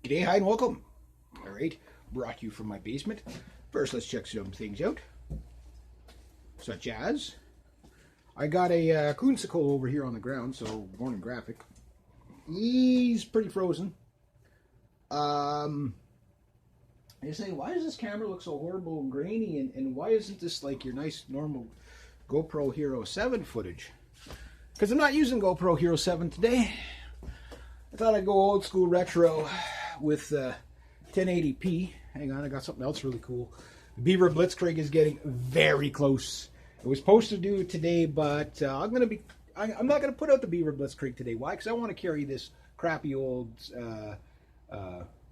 G'day, hi, and welcome. All right, brought to you from my basement. First, let's check some things out, such as I got a coonsicle over here on the ground, so morning graphic. He's pretty frozen. You say, why does this camera look so horrible and grainy, and why isn't this like your nice normal GoPro Hero 7 footage? Because I'm not using GoPro Hero 7 today. I thought I'd go old school retro with 1080p. Hang on, I got something else really cool. Beaver Blitzkrieg is getting very close. It was supposed to do it today, but I'm not gonna put out the Beaver Blitzkrieg today. Why? Because I want to carry this crappy old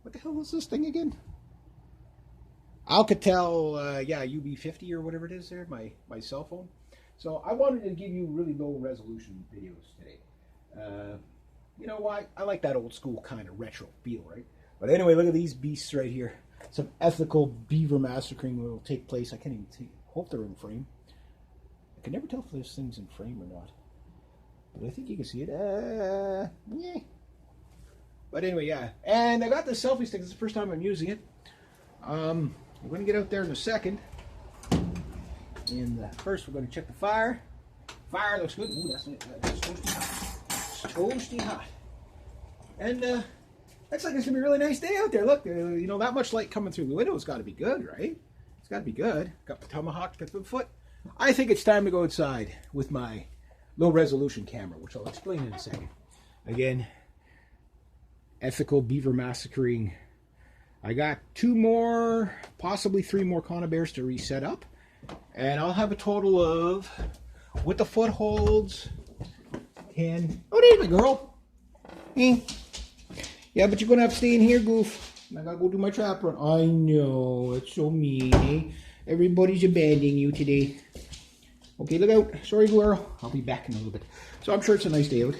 what the hell is this thing again? Alcatel, yeah, UB50 or whatever it is there, my cell phone. So I wanted to give you really low resolution videos today. You know why? I like that old school kind of retro feel, right? But anyway, look at these beasts right here. Some ethical beaver massacring will take place. I can't even hope they're in frame. I can never tell if this thing's in frame or not. But I think you can see it. Yeah. But anyway, yeah. And I got this selfie stick. This is the first time I'm using it. I'm going to get out there in a second. And first we're going to check the fire. Fire looks good. Ooh, that's toasty hot. It's toasty hot. And looks like it's going to be a really nice day out there. Look, you know, that much light coming through the window has got to be good, right? It's got to be good. Got the tomahawk, got the foot. I think it's time to go outside with my low resolution camera, which I'll explain in a second. Again, ethical beaver massacring. I got 2 more, possibly 3 more conibears to reset up. And I'll have a total of, with the footholds, 10. Oh, there's my girl. Hey. Yeah, but you're going to have to stay in here, Goof. I got to go do my trap run. I know, it's so mean, eh? Everybody's abandoning you today. Okay, look out. Sorry, girl. I'll be back in a little bit. So I'm sure it's a nice day out.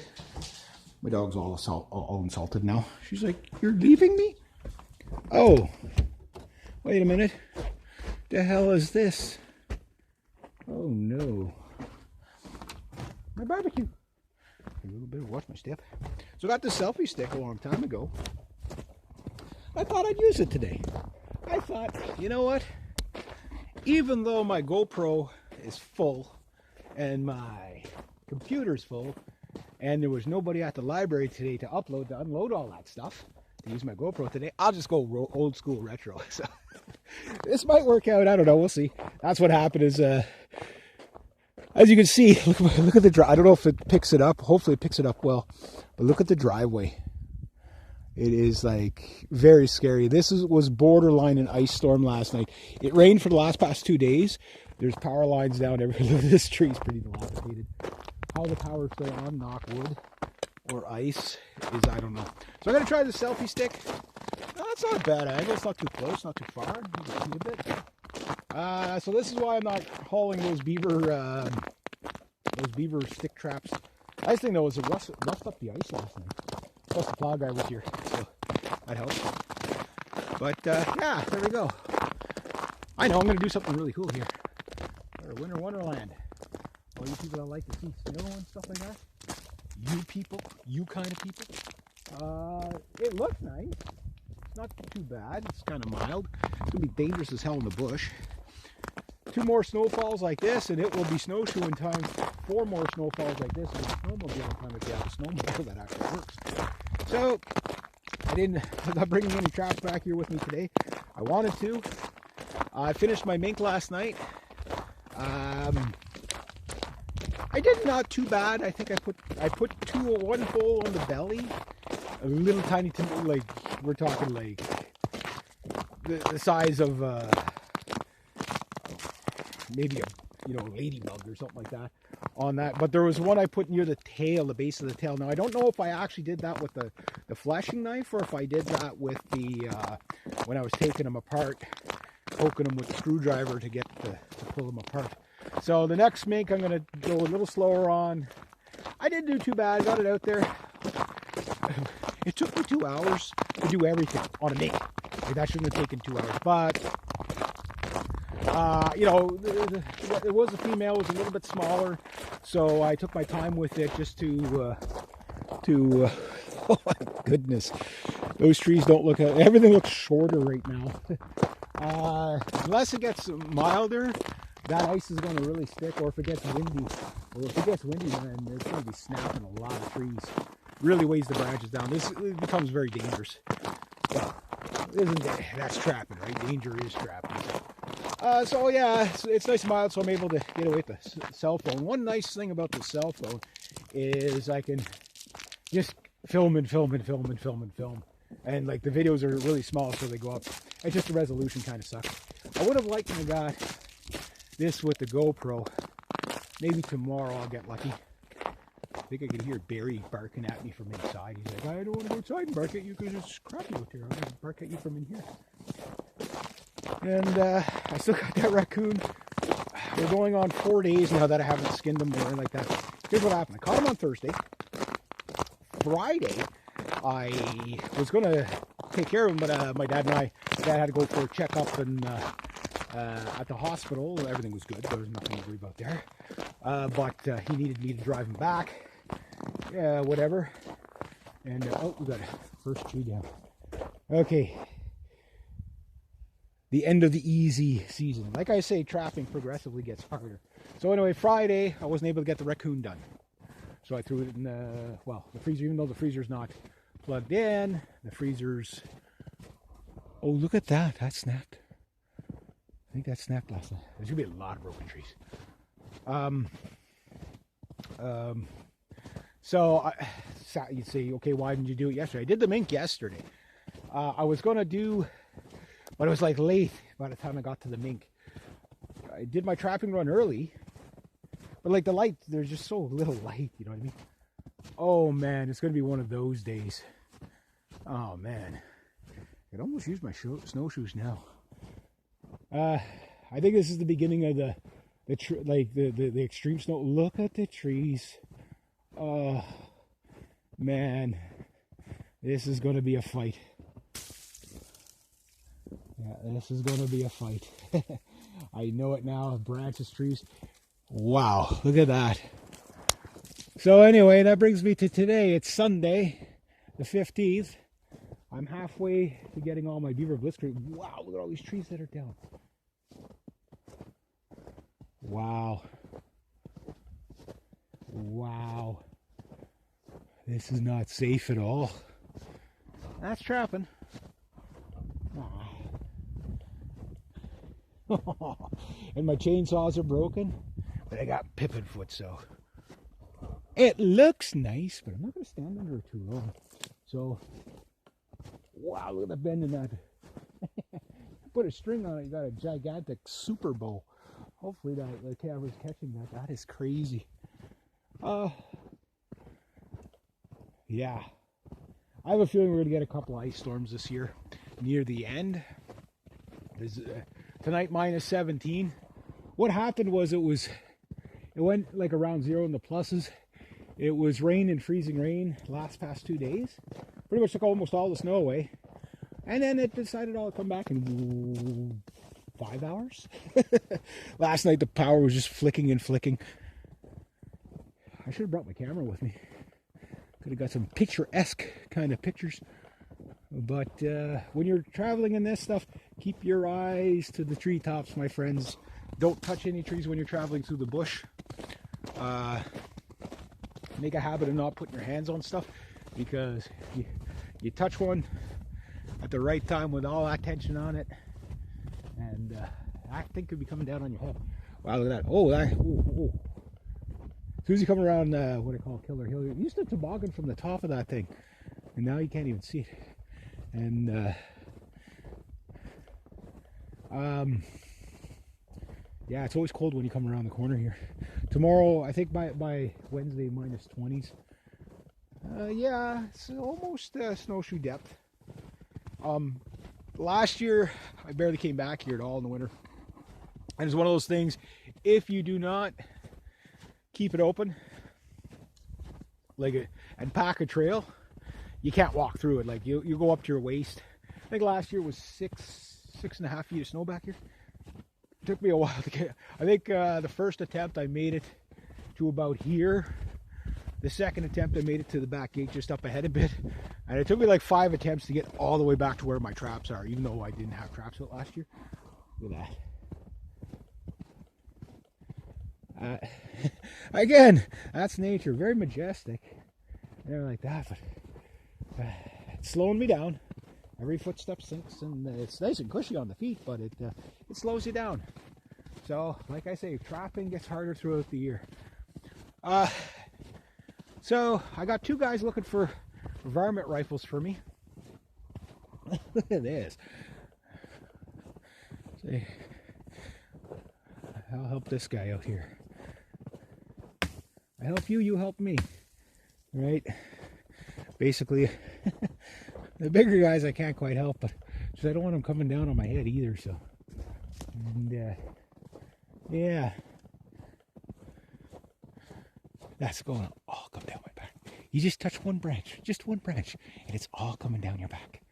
My dog's all insulted now. She's like, you're leaving me? Oh, wait a minute. The hell is this? Oh no. My barbecue. A little bit of watch my step. So I got this selfie stick a long time ago. I thought I'd use it today. I thought, you know what? Even though my GoPro is full and my computer's full and there was nobody at the library today to unload all that stuff, to use my GoPro today, I'll just go old school retro. So this might work out. I don't know. We'll see. That's what happened is, as you can see, look at the drive. I don't know if it picks it up. Hopefully it picks it up well. But look at the driveway. It is like very scary. This was borderline an ice storm last night. It rained for the past 2 days. There's power lines down everywhere. This tree's pretty dilapidated. How the power's still on, knock wood, or ice is, I don't know. So I'm going to try the selfie stick. No, it's not a bad angle. It's not too close, not too far. You can see a bit. So this is why I'm not hauling those beaver stick traps. Nice thing though is it roughed up the ice last night. Plus the plow guy was here, so that helps. But yeah, there we go. I know I'm going to do something really cool here. Or Winter Wonderland. All you people that like to see snow and stuff like that. You people, you kind of people. It looks nice. It's not too bad. It's kind of mild. It's going to be dangerous as hell in the bush. 2 more snowfalls like this, and it will be snowshoeing time. 4 more snowfalls like this, and it's snowmobiling time if you have a snowmobile that actually works. So, I'm not bringing any traps back here with me today. I wanted to. I finished my mink last night. I did not too bad. I think I put 1 hole on the belly, a little tiny, like we're talking like the size of maybe a ladybug or something like that on that. But there was one I put near the tail, the base of the tail. Now I don't know if I actually did that with the fleshing knife or if I did that with the when I was taking them apart, poking them with the screwdriver to pull them apart. So the next mink I'm going to go a little slower on. I didn't do too bad. I got it out there. It took me 2 hours to do everything on a mink. That shouldn't have taken 2 hours. But, you know, it was a female. It was a little bit smaller. So I took my time with it just to Oh my goodness. Those trees don't look, everything looks shorter right now. Unless it gets milder, that ice is going to really stick, or if it gets windy. Or if it gets windy, then it's going to be snapping a lot of trees. Really weighs the branches down. This becomes very dangerous. Well, that's trapping, right? Danger is trapping. So yeah, it's nice and mild, so I'm able to get away with the cell phone. One nice thing about the cell phone is I can just film and film and film and film and film. And like the videos are really small, so they go up. It's just the resolution kind of sucks. I would have liked to have got this with the GoPro. Maybe tomorrow I'll get lucky. I think I can hear Barry barking at me from inside. He's like, I don't want to go outside and bark at you because it's crappy out there. I'm going to bark at you from in here. And I still got that raccoon. We're going on 4 days now that I haven't skinned him or anything like that. Here's what happened. I caught him on Thursday. Friday, I was going to take care of him, but my dad had to go for a checkup and at the hospital. Everything was good. There was nothing to worry about there. But he needed me to drive him back. Yeah, whatever. And, oh, we got a first tree down. Okay. The end of the easy season. Like I say, trapping progressively gets harder. So anyway, Friday, I wasn't able to get the raccoon done. So I threw it in the freezer, even though the freezer's not plugged in. The freezer's... Oh, look at that. That snapped. I think that snapped last night. There's going to be a lot of broken trees. So you'd say, okay, why didn't you do it yesterday? I did the mink yesterday. I was going to do... But it was like late by the time I got to the mink. I did my trapping run early. But like the light, there's just so little light, you know what I mean? Oh man, it's going to be one of those days. Oh man. I could almost use my snowshoes now. I think this is the beginning of the extreme snow. Look at the trees. Oh man. This is going to be a fight. Yeah, this is going to be a fight. I know it now. Branches, trees. Wow, look at that. So anyway, that brings me to today. It's Sunday, the 15th. I'm halfway to getting all my beaver blitzkrieg. Wow, look at all these trees that are down. Wow. Wow. This is not safe at all. That's trapping. And my chainsaws are broken, but I got pippin foot, so it looks nice, but I'm not going to stand under it too long. So, wow, look at the bend in that. Put a string on it, you got a gigantic Super Bowl. Hopefully that the camera's catching that. That is crazy. Yeah. I have a feeling we're going to get a couple ice storms this year near the end. There's tonight minus 17. What happened was it went like around zero in the pluses. It was rain and freezing rain past 2 days. Pretty much took almost all the snow away. And then it decided all to come back in 5 hours. Last night the power was just flicking and flicking. I should have brought my camera with me. Could have got some picturesque kind of pictures. But when you're traveling in this stuff, keep your eyes to the treetops, my friends. Don't touch any trees when you're traveling through the bush. Make a habit of not putting your hands on stuff, because you touch one at the right time with all that tension on it, and that thing could be coming down on your head. Wow, look at that. Oh, oh. As soon as you come around what I call Killer Hill, you used to toboggan from the top of that thing, and now you can't even see it. And yeah, it's always cold when you come around the corner here. Tomorrow, I think by Wednesday, minus 20s. Yeah, it's almost snowshoe depth. Last year, I barely came back here at all in the winter. And it's one of those things, if you do not keep it open, and pack a trail, you can't walk through it. Like you go up to your waist. I think last year was 6.5 feet of snow back here. It took me a while to get. I think the first attempt I made it to about here. The second attempt, I made it to the back gate just up ahead a bit. And it took me like 5 attempts to get all the way back to where my traps are, even though I didn't have traps out last year. Look at that. Again, that's nature. Very majestic. And everything like that. But it's slowing me down. Every footstep sinks, and it's nice and cushy on the feet, but it slows you down. So, like I say, trapping gets harder throughout the year. So, I got 2 guys looking for varmint rifles for me. Look at this. See, I'll help this guy out here. I help you, you help me. Right? Basically, the bigger guys I can't quite help, but just I don't want them coming down on my head either, so. And, yeah. That's going to all come down my back. You just touch one branch, and it's all coming down your back.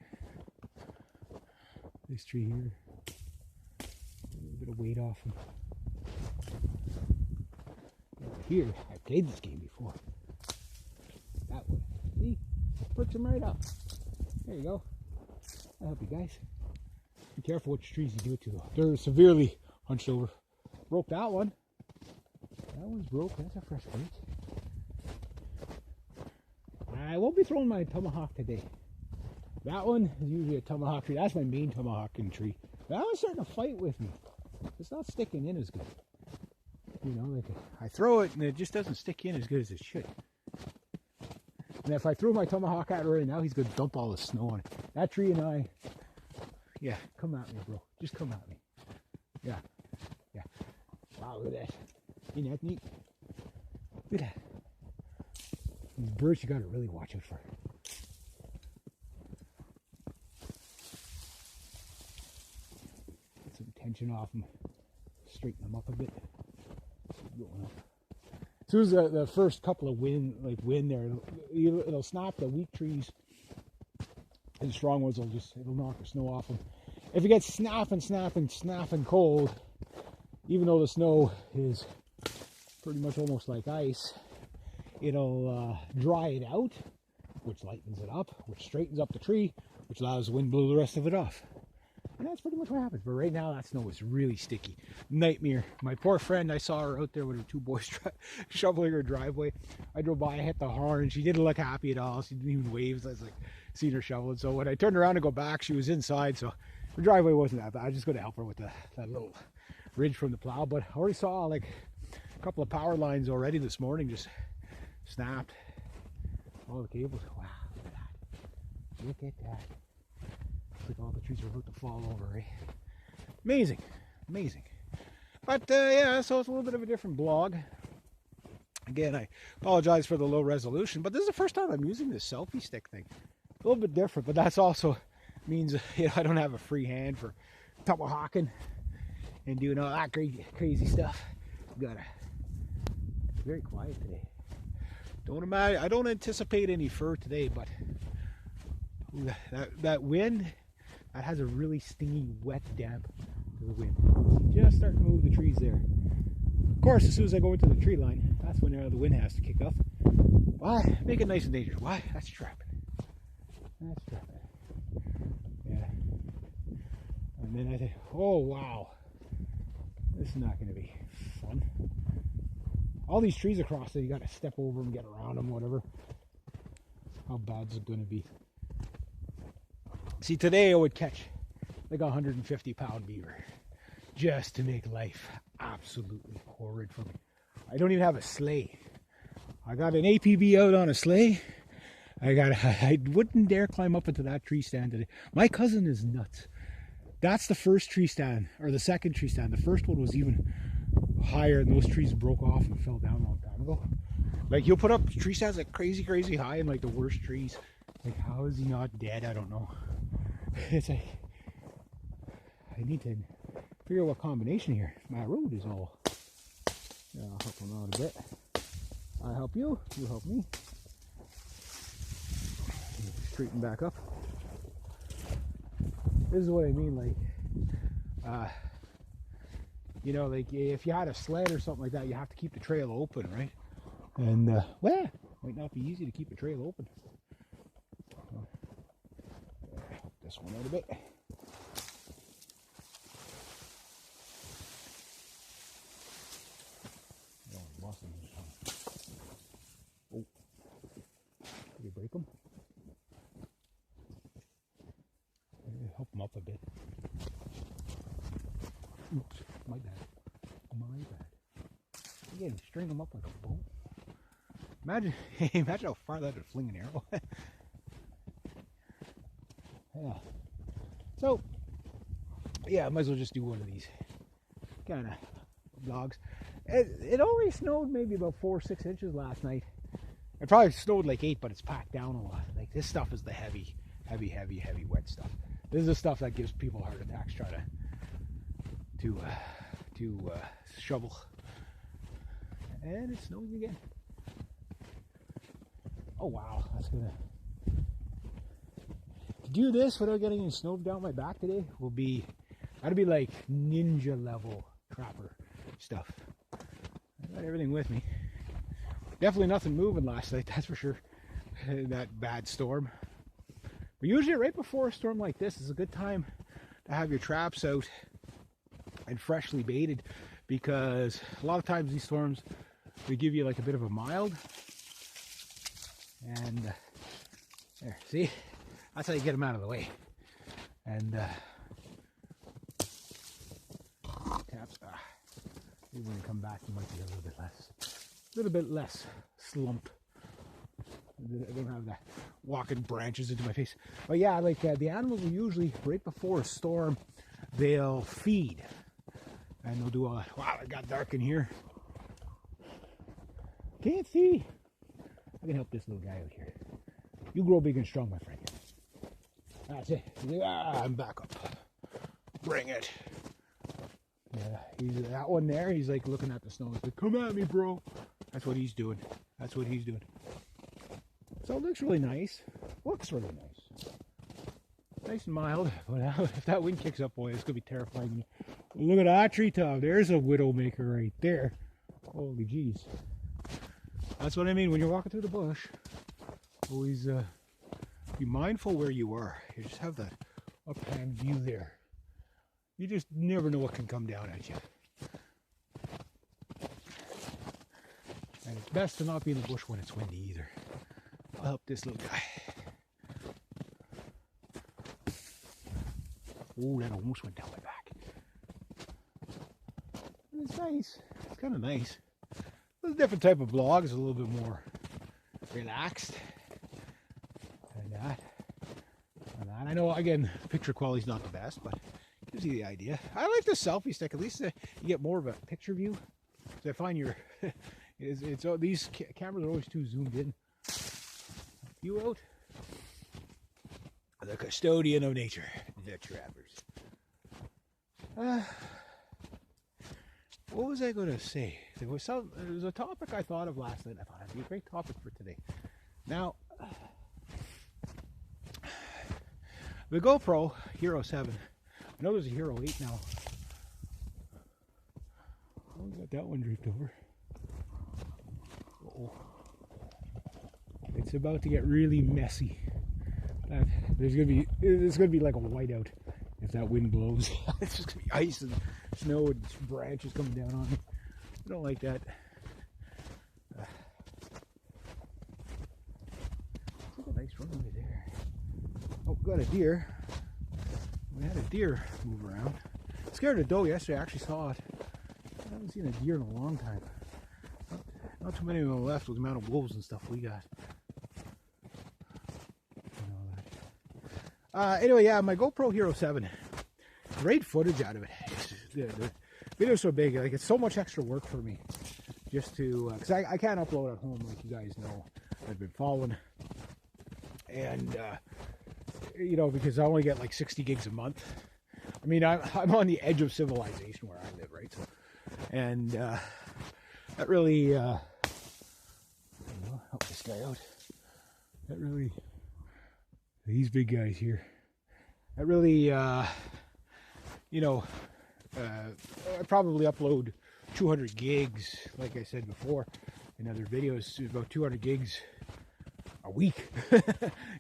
This tree here, a little bit of weight off him. Here, I played this game before. That one, see? Perks him right up. There you go. I'll help you guys. Be careful which trees you do it to though. They're severely hunched over. Broke that one. That one's broke. That's a fresh break. I won't be throwing my tomahawk today. That one is usually a tomahawk tree. That's my main tomahawking tree. That one's starting to fight with me. It's not sticking in as good. You know, like I throw it and it just doesn't stick in as good as it should. And if I throw my tomahawk at it right now, he's going to dump all the snow on it. That tree and I, yeah, come at me, bro. Just come at me. Yeah. Yeah. Wow, look at that. Isn't that neat? Look at that. These birds you got to really watch out for. Get some tension off them. Straighten them up a bit. Going up. As soon as the first couple of wind there, it'll snap the weak trees, and the strong ones it'll knock the snow off them. If it gets snapping cold, even though the snow is pretty much almost like ice, it'll dry it out, which lightens it up, which straightens up the tree, which allows the wind to blow the rest of it off. And that's pretty much what happens. But right now, that snow is really sticky. Nightmare. My poor friend, I saw her out there with her 2 boys shoveling her driveway. I drove by, I hit the horn. She didn't look happy at all. She didn't even wave. I was like, seeing her shoveling. So when I turned around to go back, she was inside. So her driveway wasn't that bad. I was just going to help her with that little ridge from the plow. But I already saw like a couple of power lines already this morning just snapped. All the cables. Wow, look at that. Look at that. Like all the trees are about to fall over, eh? Amazing, amazing. But yeah, so it's a little bit of a different blog. Again, I apologize for the low resolution, but this is the first time I'm using this selfie stick thing. A little bit different, but that's also means I don't have a free hand for tomahawking and doing all that crazy stuff. It's very quiet today. I don't anticipate any fur today, but that wind. That has a really stingy, wet, damp to the wind. Just starting to move the trees there. Of course, as soon as I go into the tree line, that's when the wind has to kick up. Why? Make it nice and dangerous. Why? That's trapping. That's trapping. Yeah. And then I think, oh wow, this is not going to be fun. All these trees across there, you got to step over them, get around them, whatever. How bad is it going to be? See, today I would catch like 150-pound beaver just to make life absolutely horrid for me. I don't even have a sleigh. I got an APB out on a sleigh. I wouldn't dare climb up into that tree stand today. My cousin is nuts. That's the first tree stand, or the second tree stand. The first one was even higher, and those trees broke off and fell down a long time ago. Like, he'll put up tree stands like crazy high and like the worst trees. Like, how is he not dead? I don't know. It's like, I need to figure out what combination here. My road is all. Yeah, I'll help him out a bit. I help you, you help me. Straighten back up. This is what I mean, like, you know, like if you had a sled or something like that, you have to keep the trail open, right? And, well, Might not be easy to keep a trail open. Help this one out a bit. Oh, did you break them? Help them up a bit. Oops, my bad. My bad. Again, string them up like a bow. Imagine, imagine how far that would fling an arrow. Yeah. So, yeah, I might as well just do one of these kind of vlogs. It only snowed maybe about 4 or 6 inches last night. It probably snowed like 8, but it's packed down a lot. Like, this stuff is the heavy wet stuff. This is the stuff that gives people heart attacks. Try to shovel. And it's snowing again. Oh wow, that's gonna. To do this without getting any snow down my back today will be, that'd be like ninja level trapper stuff. I got everything with me. Definitely nothing moving last night, that's for sure. That bad storm. But usually right before a storm like this is a good time to have your traps out and freshly baited, because a lot of times these storms, they give you like a bit of a mild. And there, see? That's how you get them out of the way. And taps. Maybe when you come back, you might be a little bit less slumped. I don't have that walking branches into my face. But yeah, like the animals will usually, right before a storm, they'll feed. And they'll do all that. Wow, it got dark in here. Can't see. I can help this little guy out here. You grow big and strong, my friend. That's it. I'm back up. Bring it. Yeah, he's that one there. He's like looking at the snow. He's like, "Come at me, bro." That's what he's doing. That's what he's doing. So it looks really nice. Looks really nice. Nice and mild. But if that wind kicks up, boy, it's gonna be terrifying. Look at that treetop. There's a widowmaker right there. Holy jeez. That's what I mean when you're walking through the bush. Always be mindful where you are. You just have that uphand view there. You just never know what can come down at you. And it's best to not be in the bush when it's windy either. I'll help this little guy. Oh, that almost went down my back. And it's nice. It's kind of nice. It's a different type of vlog. It's a little bit more relaxed. And that. I know, again, picture quality's not the best, but it gives you the idea. I like the selfie stick. At least you get more of a picture view. So I find your these cameras are always too zoomed in. You out. The custodian of nature, the trappers. What was I going to say? There was a topic I thought of last night. I thought it'd be a great topic for today. Now, the GoPro Hero 7. I know there's a Hero 8 now. Oh, we got that one draped over. Uh-oh. It's about to get really messy. It's gonna be like a whiteout if that wind blows. It's just gonna be ice and snow and branches coming down on me. I don't like that. Look at a nice runway there. Oh, we got a deer. We had a deer move around. Scared a doe yesterday. I actually saw it. I haven't seen a deer in a long time. Not too many of them left with the amount of wolves and stuff we got. Anyway, yeah, my GoPro Hero 7. Great footage out of it. The video's so big, like it's so much extra work for me. Just to, because I can't upload at home, like you guys know. I've been following. And, you know, because I only get like 60 gigs a month. I mean, I'm on the edge of civilization where I live, right? So, and that really, help this guy out. That really, these big guys here. That really, you know, I probably upload 200 gigs, like I said before, in other videos, about 200 gigs a week.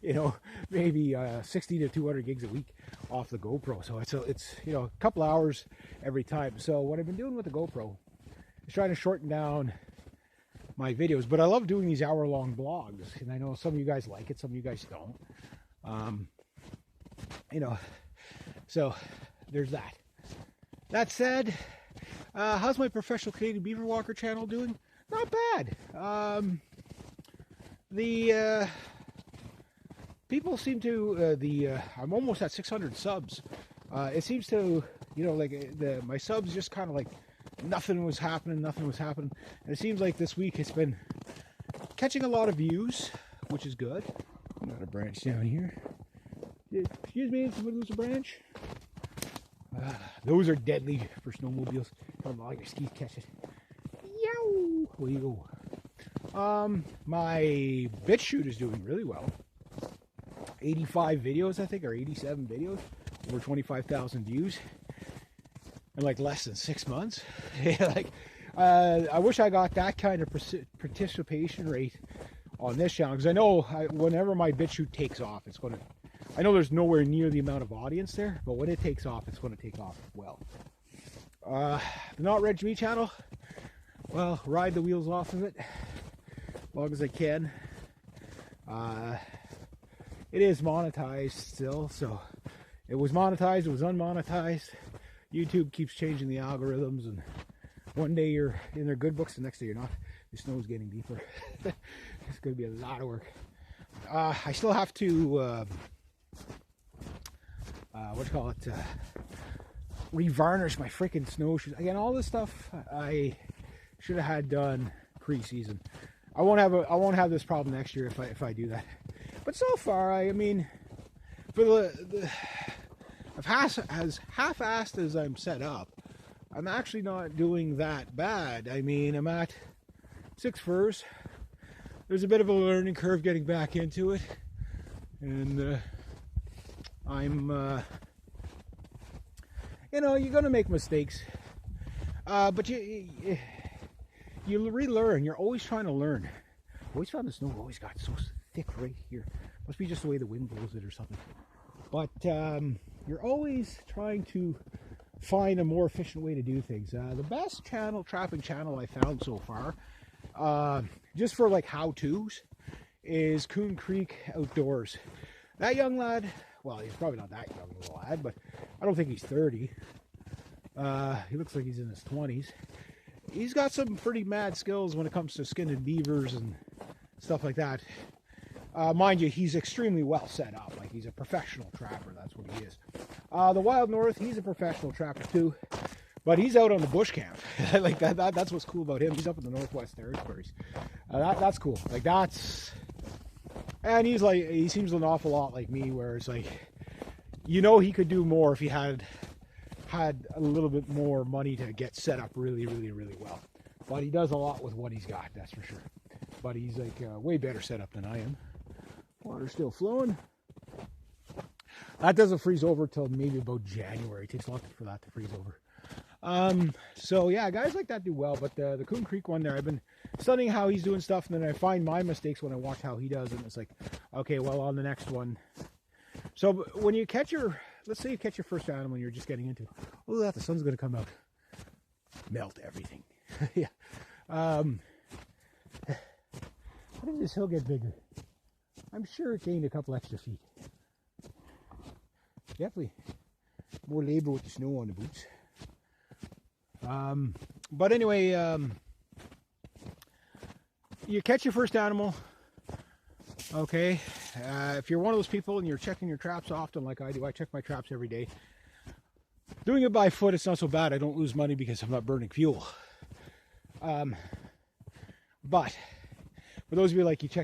You know, maybe 60 to 200 gigs a week off the GoPro. So it's you know, a couple hours every time. So what I've been doing with the GoPro is trying to shorten down my videos, but I love doing these hour-long vlogs, and I know some of you guys like it, some of you guys don't. You know, so there's that. That said, how's my Professional Canadian Beaver Walker channel doing? Not bad. The people seem to I'm almost at 600 subs. It seems to, you know, like my subs just kind of like nothing was happening, and it seems like this week it's been catching a lot of views, which is good. Got a branch down here. Excuse me, somebody lose a branch? Those are deadly for snowmobiles. Come on, your skis catch it. Yow! Where you go? My BitChute is doing really well. 85 videos, I think, or 87 videos, over 25,000 views in like less than 6 months. Like, I wish I got that kind of participation rate on this channel, because I know whenever my BitChute takes off, it's going to. I know there's nowhere near the amount of audience there, but when it takes off, it's going to take off well. The Not Reg Me channel, well, ride the wheels off of it as long as I can. It is monetized still, so it was monetized, it was unmonetized. YouTube keeps changing the algorithms, and one day you're in their good books, the next day you're not. The snow's getting deeper. It's going to be a lot of work. I still have to revarnish my freaking snowshoes. Again, all this stuff I should have had done pre-season. I won't have this problem next year if I do that. But so far, I mean, for as half-assed as I'm set up, I'm actually not doing that bad. I mean, I'm at 6 furs. There's a bit of a learning curve getting back into it, and I'm you know, you're gonna make mistakes, but you relearn. You're always trying to learn. Always found the snow always got so thick right here. Must be just the way the wind blows it or something. But you're always trying to find a more efficient way to do things. The best trapping channel I found so far, just for like how-tos, is Coon Creek Outdoors. That young lad, well, he's probably not that young of a lad, but I don't think he's 30. He looks like he's in his 20s. He's got some pretty mad skills when it comes to skinning beavers and stuff like that. Mind you, he's extremely well set up. Like, he's a professional trapper. That's what he is. The Wild North, he's a professional trapper too, but he's out on the bush camp. Like that's what's cool about him. He's up in the Northwest Territories. That's cool. Like, that's, and he seems an awful lot like me, where it's like, you know, he could do more if he had a little bit more money to get set up really, really, really well. But he does a lot with what he's got, that's for sure. But he's like way better set up than I am. Water's still flowing. That doesn't freeze over till maybe about January. It takes a lot for that to freeze over. So yeah, guys like that do well. But the Coon Creek one there, I've been studying how he's doing stuff, and then I find my mistakes when I watch how he does, and it's like, okay, well, on the next one. So when you catch let's say you catch your first animal and you're just getting into, oh, that the sun's going to come out, melt everything. Yeah. How did this hill get bigger? I'm sure it gained a couple extra feet. Definitely more labor with the snow on the boots. But anyway, you catch your first animal. Okay, if you're one of those people and you're checking your traps often like I do, I check my traps every day. Doing it by foot, it's not so bad. I don't lose money because I'm not burning fuel. But for those of you like you check